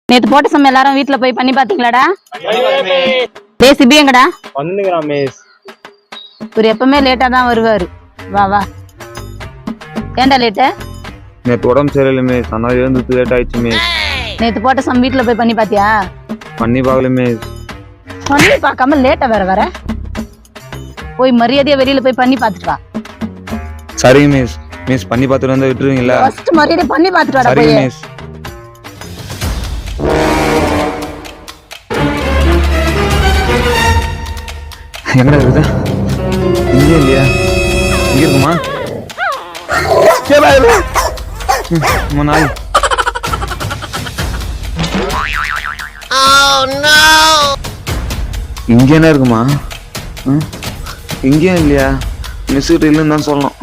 நேத்து போட்ட சம் எல்லாரும் வீட்ல போய் பண்ணி பாத்தீங்களாடா? டேய் சிபி எங்கடா? வந்துங்கறான் மிஸ். இவர் எப்பவுமே லேட்டா தான் வருவாரு. வா வா. ஏன்டா லேட்? நேத்து உடம்பு சரியில்லை மிஸ். அதனால எழுந்து லேட் ஆயிடுச்சு மிஸ். நேத்து போட்ட சம் வீட்ல போய் பண்ணி பாத்தியா? பண்ணி பார்க்கல மிஸ். பண்ணி பார்க்காம லேட்டா வர போய் மரியாதையா வெளியில போய் பண்ணி பாத்துட்டு வா. சரிங்க மிஸ். மிஸ் பண்ணி பார்த்துட்டு வந்து விட்டுருவீங்களா? ஃபர்ஸ்ட் மரியாதை பண்ணி பாத்துட்டு வாடா போய். சரிங்க மிஸ். எங்கடா இருக்குதா? இங்க இல்லையா? இங்க இருக்குமா? நாய். இங்க என்ன இருக்குமா? இங்கேயும் இல்லையா? மிஸ் கிட்ட இல்லைன்னு தான் சொல்லணும்.